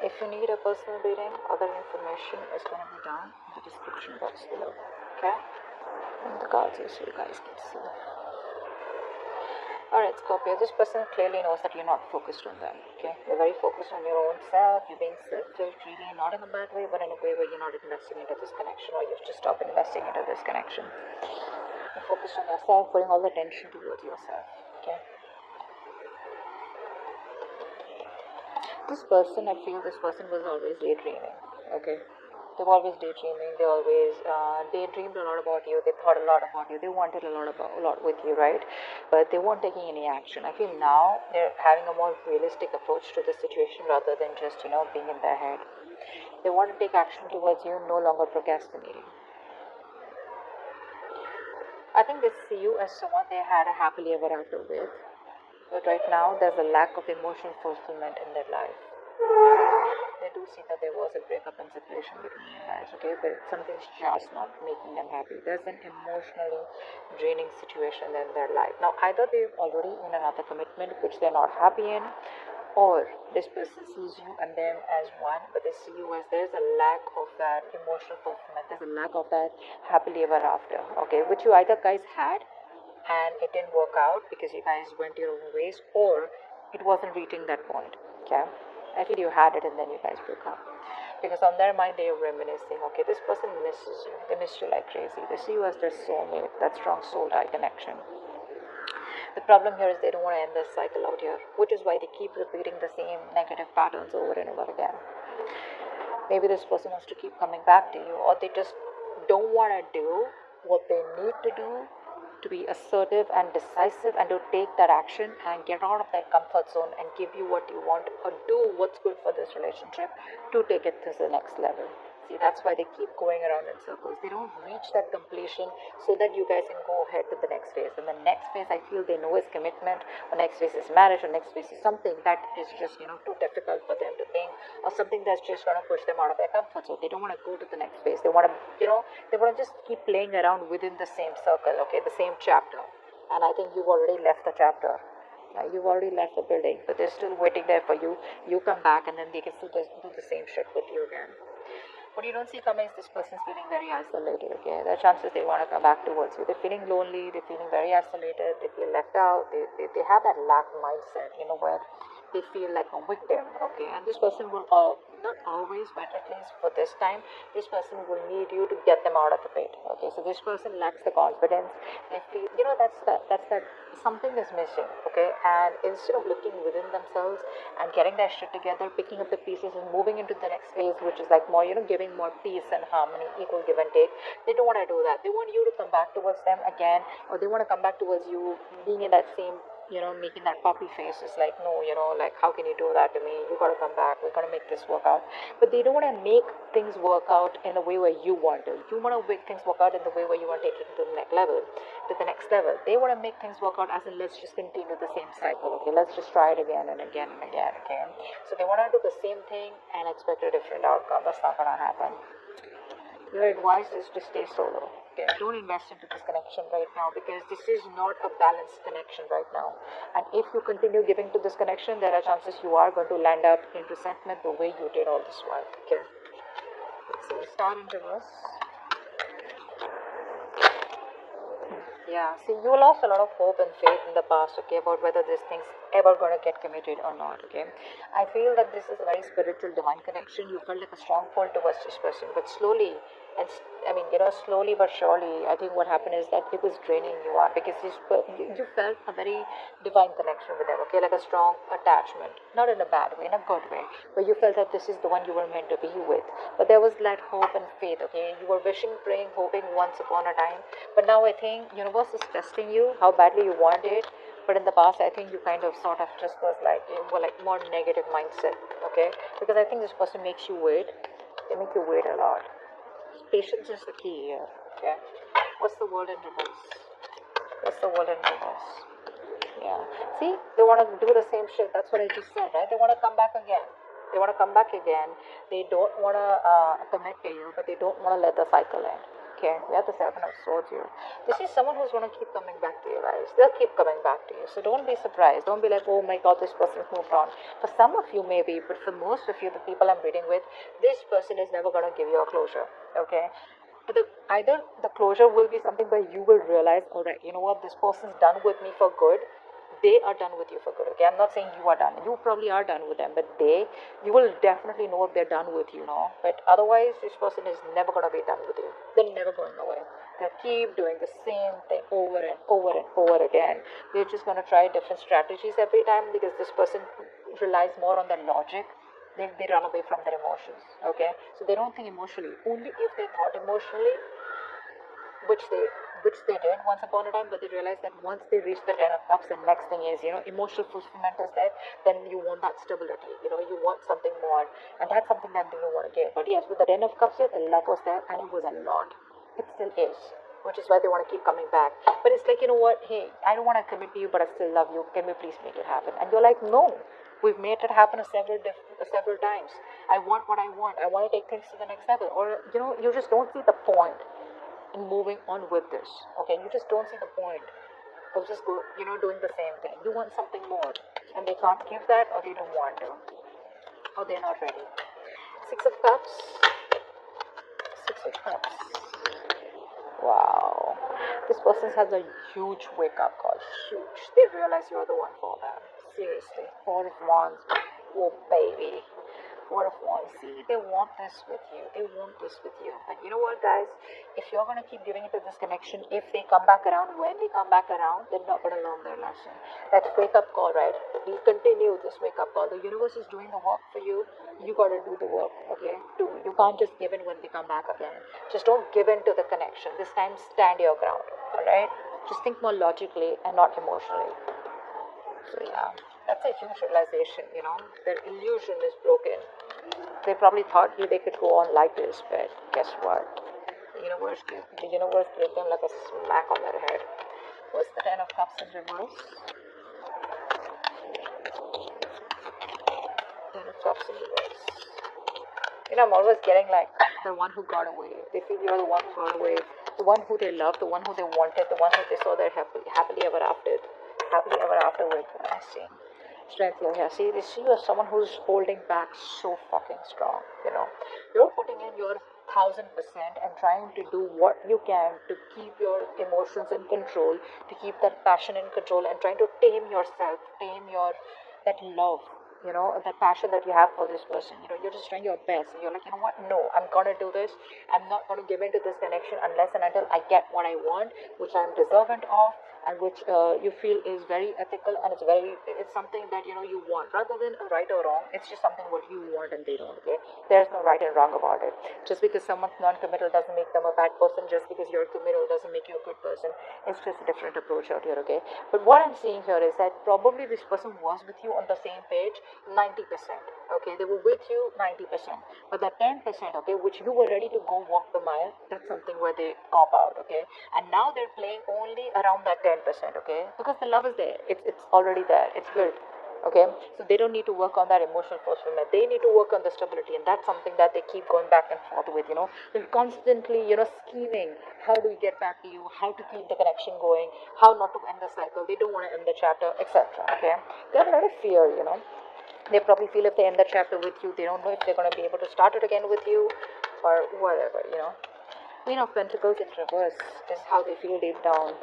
If you need a personal reading, other information is going to be down in the description box below. Okay? And the cards here so you guys can see. Alright, Scorpio, this person clearly knows that you're not focused on them. Okay? You're very focused on your own self. You're being self-filled, really, not in a bad way, but in a way where you're not investing into this connection, or you've just stopped investing into this connection. You're focused on yourself, putting all the attention towards yourself. Okay? This person, I feel this person was always daydreaming. Okay? They've always daydreaming. They always daydreamed a lot about you. They thought a lot about you. They wanted a lot with you, right? But they weren't taking any action. I feel now they're having a more realistic approach to the situation rather than just, being in their head. They want to take action towards you, no longer procrastinating. I think they see you as someone they had a happily ever after with. But right now, there's a lack of emotional fulfillment in their life. They do see that there was a breakup and separation between you guys, okay? But something's just not making them happy. There's an emotionally draining situation in their life. Now, either they're already in another commitment which they're not happy in, or this person sees you and them as one, but they see you as there's a lack of that emotional fulfillment. There's a lack of that happily ever after, okay? Which you either guys had and it didn't work out because you guys went your own ways, or it wasn't reaching that point. Okay, I feel you had it and then you guys broke up, because on their mind they are reminiscing. Okay, this person misses you. They miss you like crazy. They see you as their soulmate, that strong soul tie connection. The problem here is they don't want to end this cycle out here, which is why they keep repeating the same negative patterns over and over again. Maybe this person wants to keep coming back to you, or they just don't want to do what they need to do to be assertive and decisive and to take that action and get out of that comfort zone and give you what you want, or do what's good for this relationship to take it to the next level. See, that's why they keep going around in circles. They don't reach that completion so that you guys can go ahead to the next phase. And the next phase, I feel they know is commitment, or next phase is marriage, or next phase is something that is just, too difficult for them to think, or something that's just going to push them out of their comfort zone. They don't want to go to the next phase. They want to, they want to just keep playing around within the same circle, okay, the same chapter. And I think you've already left the chapter. You've already left the building, but they're still waiting there for you. You come back, and then they can still do the same shit with you again. What you don't see coming is this person's feeling very isolated, okay? There are chances they want to come back towards you. They're feeling lonely, they're feeling very isolated, they feel left out, they have that lack mindset, where they feel like a victim, okay? And this person will, not always, but at least for this time, this person will need you to get them out of the pit, okay? So this person lacks the confidence. They feel, that's that something is missing, okay? And instead of looking within themselves and getting their shit together, picking up the pieces and moving into the next phase, which is like more, giving more peace and harmony, equal give and take, they don't want to do that. They want you to come back towards them again, or they want to come back towards you being in that same, making that puppy face. It's like, no, like, how can you do that to me? You got to come back. We're going to make this work out. But they don't want to make things work out in the way where you want to. You want to make things work out in the way where you want to take it to the next level. They want to make things work out as in, let's just continue the same cycle, okay? Let's just try it again and again and again, okay? So they want to do the same thing and expect a different outcome. That's not going to happen. Your advice is to stay solo. Okay? Don't invest into this connection right now, because this is not a balanced connection right now. And if you continue giving to this connection, there are chances you are going to land up in resentment the way you did all this while. Okay? So start in reverse. Yeah, see, you lost a lot of hope and faith in the past, okay, about whether this thing's ever going to get committed or not, okay. I feel that this is a very spiritual, divine connection. You felt like a strong pull towards this person, but slowly, slowly but surely, I think what happened is that it was draining you out, because you felt a very divine connection with them, okay, like a strong attachment, not in a bad way, in a good way, but you felt that this is the one you were meant to be with. But there was that hope and faith, okay. You were wishing, praying, hoping once upon a time, but now I think universe is testing you, how badly you want it. But in the past, I think you kind of sort of just was like, more negative mindset, okay? Because I think this person makes you wait. They make you wait a lot. Patience is the key here, okay? What's the word in reverse? Yeah. See, they want to do the same shit. That's what I just said, right? They want to come back again. They don't want to commit to you, but they don't want to let the cycle end. Okay, we have the Seven of Swords here. This is someone who's going to keep coming back to you guys. They'll keep coming back to you. So don't be surprised. Don't be like, oh my god, this person's moved on. For some of you maybe, but for most of you, the people I'm reading with, this person is never going to give you a closure. Okay? But either the closure will be something where you will realize, alright, you know what, this person's done with me for good. They are done with you for good, okay? I'm not saying you are done. You probably are done with them, but you will definitely know if they're done with you, no? But otherwise, this person is never going to be done with you. They're never going away. They'll keep doing the same thing over and over and over again. They're just going to try different strategies every time because this person relies more on their logic. They run away from their emotions, okay? So they don't think emotionally. Only if they thought emotionally, which they did once upon a time, but they realized that once they reach the Ten of Cups, the next thing is, emotional fulfillment is there, then you want that stability, you want something more, and that's something that they don't want to give. But yes, with the Ten of Cups here, the love was there, and it was a lot. It still is, which is why they want to keep coming back. But it's like, you know what, hey, I don't want to commit to you, but I still love you, can we please make it happen? And you're like, no, we've made it happen several times. I want what I want to take things to the next level. Or, you just don't see the point in moving on with this, okay? You just don't see the point of just doing the same thing. You want something more, and they can't give that, or they don't want to, or they're not ready. Six of Cups. Wow, this person has a huge wake-up call. Huge. They realize you're the one for them. Seriously. Four of Wands. Oh baby. Four of Wands. See, they want this with you. But you know what, guys? If you're going to keep giving into this connection, if they come back around, when they come back around, they're not going to learn their lesson. That wake-up call, right? We continue this wake-up call. The universe is doing the work for you. You got to do the work, okay? You can't just give in when they come back again. Just don't give in to the connection. This time, stand your ground, all right? Just think more logically and not emotionally. So yeah, that's a huge realization, their illusion is broken. They probably thought they could go on like this, but guess what? The universe gave them like a smack on their head. What's the Ten of Cups in reverse? Ten of Cups in reverse. I'm always getting like the one who got away. They feel you're the one who got away, the one who they loved, the one who they wanted, the one who they saw their happily ever after with. I see strength here. See, they see you as someone who's holding back so fucking strong. You're putting in your 1000% and trying to do what you can to keep your emotions in control, to keep that passion in control, and trying to tame yourself, that love, that passion that you have for this person. You're just trying your best. And you're like, you know what? No, I'm gonna do this. I'm not gonna give in to this connection unless and until I get what I want, which I'm deserving of, and which you feel is very ethical, and it's something that you want, rather than a right or wrong. It's just something what you want and they don't. Okay, there's no right and wrong about it. Just because someone's non-committal doesn't make them a bad person. Just because you're committal doesn't make you a good person. It's just a different approach out here. Okay, but what I'm seeing here is that probably this person was with you on the same page 90%. Okay, they were with you 90%, but that 10%, okay, which you were ready to go walk the mile, that's something where they cop out. Okay, and now they're playing only around that 10%. Okay, because the love is there. It's already there. It's built. Okay, so they don't need to work on that emotional fulfillment. They need to work on the stability, and that's something that they keep going back and forth with. They're constantly scheming. How do we get back to you? How to keep the connection going? How not to end the cycle? They don't want to end the chapter, etc. Okay, they have a lot of fear. They probably feel if they end the chapter with you, they don't know if they're going to be able to start it again with you, or whatever. Queen of Pentacles in reverse is how they feel deep down.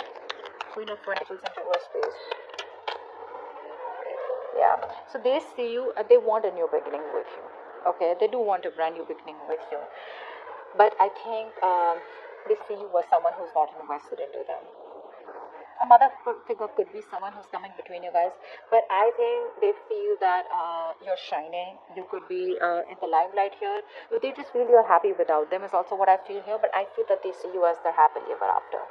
Queen of Pentacles in reverse, please. Yeah, so they see you, they want a new beginning with you. Okay, they do want a brand new beginning with you, but I think they see you as someone who's not invested into them. A mother figure could be someone who's coming between you guys, but I think they feel that you're shining. You could be in the limelight here, but they just feel you're happy without them is also what I feel here. But I feel that they see you as their happily ever after.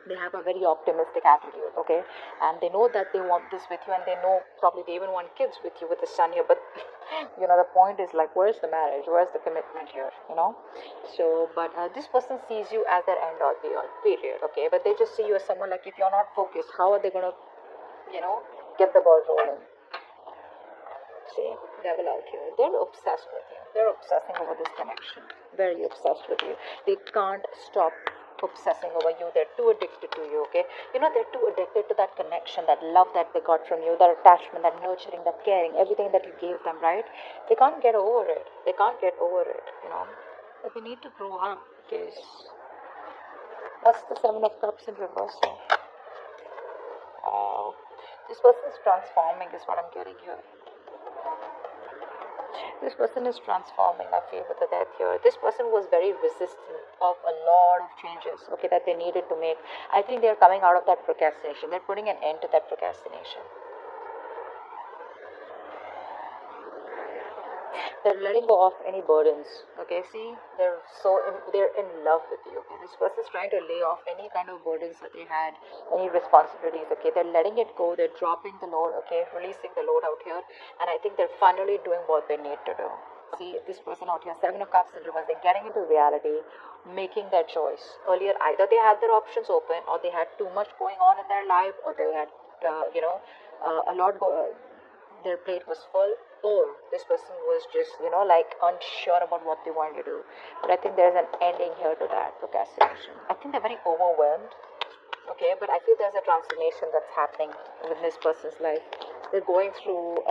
They have a very optimistic attitude, okay, and they know that they want this with you, and they know probably they even want kids with you, with the sun here. But the point is like, where's the marriage, where's the commitment here? So but this person sees you as their end all be all, period. Okay, but they just see you as someone like, if you're not focused, how are they gonna get the ball rolling? See, devil out here, they're obsessed with you. They're obsessing over this connection. Very obsessed with you. They can't stop obsessing over you. They're too addicted to you, okay? You know, they're too addicted to that connection, that love that they got from you, that attachment, that nurturing, that caring, everything that you gave them, right? They can't get over it. They can't get over it, you know? But they need to grow up, because what's the Seven of Cups in reversal? This person is transforming, is what I'm getting here. This person is transforming, I feel, with the death here. This person was very resistant of a lot of changes, okay, that they needed to make. I think they're coming out of that procrastination. They're putting an end to that procrastination. They're letting go of any burdens, okay? See, they're in love with you, okay? This person's trying to lay off any kind of burdens that they had, any responsibilities, okay? They're letting it go. They're dropping the load, okay? Releasing the load out here, and I think they're finally doing what they need to do. See, this person out here, Seven of Cups in reverse, they're getting into reality, making their choice. Earlier, either they had their options open, or they had too much going on in their life, or they had, a lot their plate was full, or this person was just, like unsure about what they wanted to do. But I think there's an ending here to that procrastination. I think they're very overwhelmed, okay, but I feel there's a transformation that's happening with this person's life. They're going through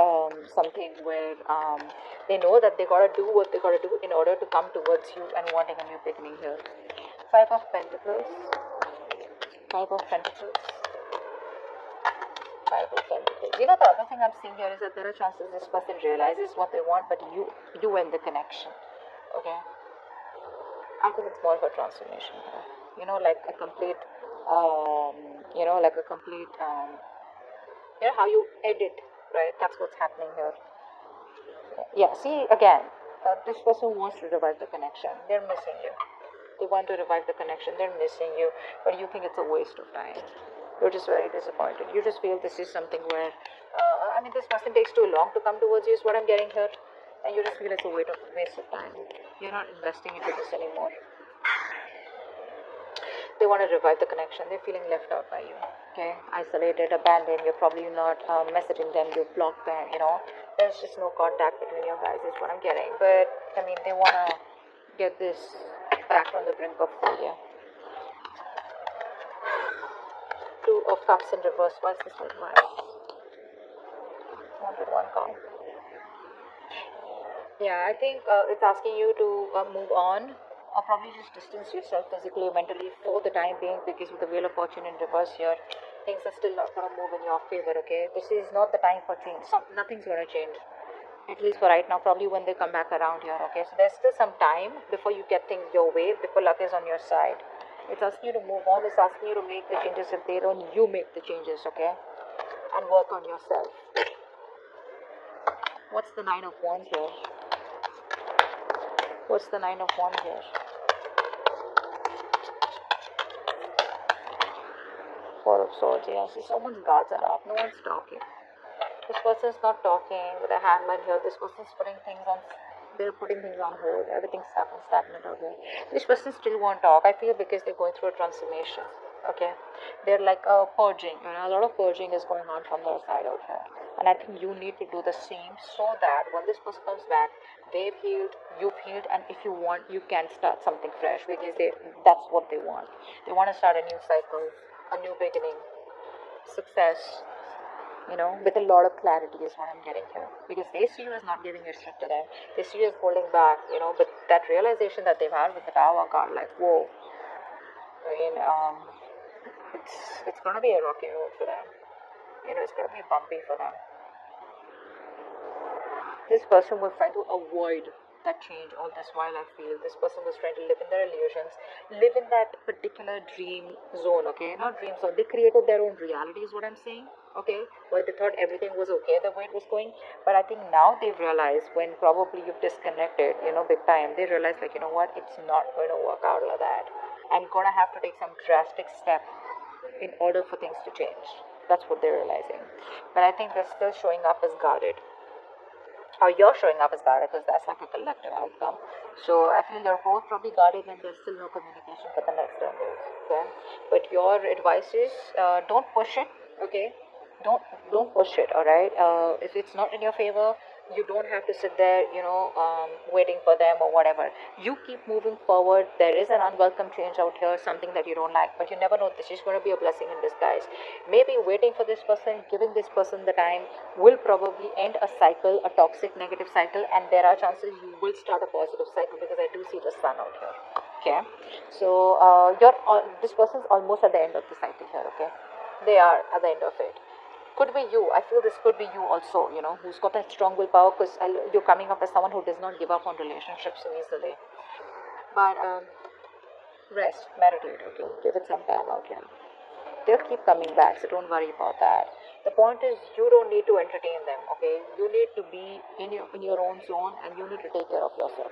something where they know that they gotta do what they gotta do in order to come towards you and wanting a new beginning here. Five of Pentacles. Five of Pentacles. You know, the other thing I'm seeing here is that there are chances this person realizes what they want, but you end the connection, okay? I think it's more of a transformation here. You know, like a complete, you know how you edit, right? That's what's happening here. Yeah, see, again, this person wants to revive the connection. They're missing you. They want to revive the connection. They're missing you, but you think it's a waste of time. You're just very disappointed. You just feel this is something where, this person takes too long to come towards you, is what I'm getting here. And you just feel it's a waste of time. You're not investing into this anymore. They want to revive the connection. They're feeling left out by you. Okay? Isolated, abandoned. You're probably not messaging them. You block them, There's just no contact between you guys, is what I'm getting. But, they want to get this back on the brink of failure. Two of Cups in reverse. Why is this like mine? One card. Yeah, I think it's asking you to move on, or probably just distance yourself physically or mentally for the time being, because with the Wheel of Fortune in reverse here, things are still not going to move in your favor, okay? This is not the time for change. Nothing's going to change. At least for right now, probably when they come back around here, okay? So there's still some time before you get things your way, before luck is on your side. It's asking you to move on. It's asking you to make the changes. If they don't, you make the changes, okay? And work on yourself. What's the Nine of Wands here? What's the Nine of Wands here? Four of Swords, yeah. See, someone's guards are up. No one's talking. This person's not talking with a hangman here. This person's they're putting things on hold. Everything's stagnant out here. This person still won't talk, I feel, because they're going through a transformation. Okay? They're like purging. A lot of purging is going on from their side out here. And I think you need to do the same, so that when this person comes back, they've healed, you've healed, and if you want, you can start something fresh, because that's what they want. They want to start a new cycle, a new beginning, success, with a lot of clarity, is what I'm getting here. Because they see you as not giving your shit to them. They see you as holding back, but that realization that they've had with the Tower card, like, whoa. It's going to be a rocky road for them. It's going to be bumpy for them. This person was trying to avoid that change all this while, I feel. This person was trying to live in their illusions, live in that particular dream zone, okay? Not dream zone. They created their own reality, is what I'm saying, okay? Where they thought everything was okay the way it was going. But I think now they've realized, when probably you've disconnected, big time, they realize, like, what? It's not going to work out like that. I'm going to have to take some drastic step in order for things to change. That's what they're realizing. But I think they're still showing up as guarded. Or you're showing up as guarded, because that's like a collective outcome. So I feel you're both probably guarded when there's still no communication for the next 10 days. Okay? But your advice is, don't push it, okay? Don't push it, alright? If it's not in your favor, You don't have to sit there, waiting for them or whatever. You keep moving forward. There is an unwelcome change out here, something that you don't like, but you never know, this is going to be a blessing in disguise. Maybe waiting for this person, giving this person the time, will probably end a cycle, a toxic negative cycle, and there are chances you will start a positive cycle, because I do see the sun out here. Okay, so this person's almost at the end of the cycle here. Okay, they are at the end of it. Could be you. I feel this could be you also, who's got that strong willpower, because you're coming up as someone who does not give up on relationships so easily. But rest, meditate, okay? Give it some time out here. They'll keep coming back, so don't worry about that. The point is, you don't need to entertain them, okay? You need to be in your own zone, and you need to take care of yourself.